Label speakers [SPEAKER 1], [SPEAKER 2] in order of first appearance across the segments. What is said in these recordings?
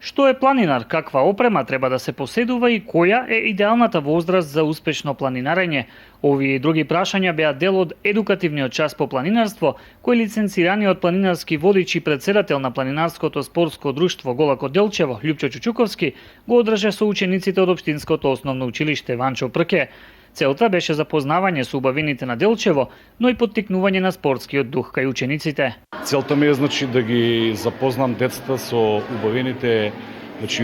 [SPEAKER 1] Што е планинар, каква опрема треба да се поседува и која е идеалната возраст за успешно планинарење? Овие и други прашања беа дел од едукативниот час по планинарство, кој лиценцираниот планинарски водич и претседател на планинарското спортско друштво Голако Делчево, Љупчо Чучуковски, го одржа со учениците од Општинското основно училиште Ванчо Прке. Целта беше запознавање со убавините на Делчево, но и поттикнување на спортскиот дух кај учениците.
[SPEAKER 2] Целта ми е да ги запознам децата со убавините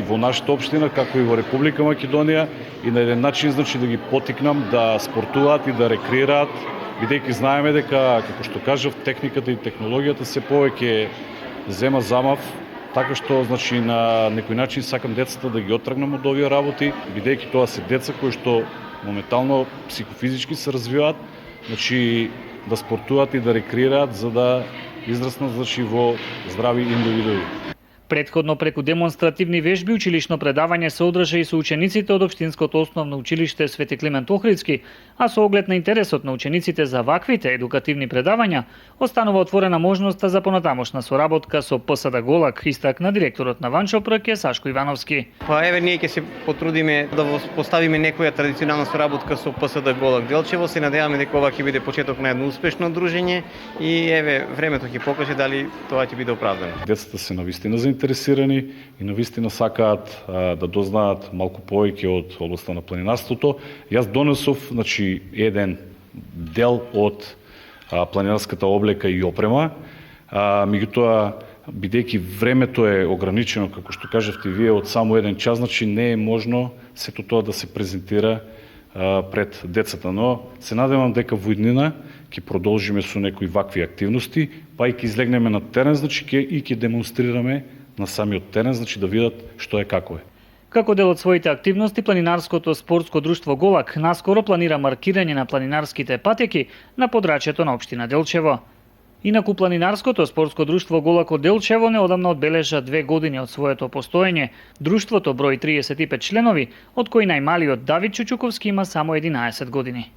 [SPEAKER 2] во нашата општина, како и во Република Македонија, и на еден начин да ги поттикнам да спортуваат и да рекреираат, бидејќи знаеме дека, како што кажав, техниката и технологијата се повеќе зема замав, така што на некој начин сакам децата да ги оттргнам од овие работи, бидејќи тоа се деца кои што моментално психофизички се развиваат, да спортуваат и да рекреираат за да израснат во здрави индивидуи.
[SPEAKER 1] Претходно преку демонстративни вежби училишно предавање се одржа и со учениците од Општинското основно училиште Свети Климент Охридски, а со оглед на интересот на учениците за ваквите едукативни предавања, останува отворена можноста за понатамошна соработка со ПСД Голак, истакна директорот на Ванчо Прке Сашко Ивановски.
[SPEAKER 3] Еве ние ќе се потрудиме да поставиме некоја традиционална соработка со ПСД Голак Делчево. Се надеваме дека ова ќе биде почеток на едно успешно дружење и еве времето ќе покаже дали тоа ќе биде оправдано.
[SPEAKER 2] Децата се навистина заинтересирани и навистина сакаат да дознаат малку повеќе од областта на планинарството. Јас донесов еден дел од планинарската облека и опрема, меѓутоа бидејќи времето е ограничено, како што кажавте вие, од само еден час, не е можно сето тоа да се презентира пред децата, но се надевам дека во иднина ќе продолжиме со некои вакви активности, па и ќе излегнеме на терен, и ќе демонстрираме на самиот терен, да видат што е како е.
[SPEAKER 1] Како дел од своите активности, Планинарското спортско друштво Голак наскоро планира маркирање на планинарските патеки на подрачјето на општина Делчево. Инаку Планинарското спортско друштво Голако Делчево неодамна одбележа 2 години од своето постоење. Друштвото брои 35 членови, од кои најмалиот Давид Чучуковски има само 11 години.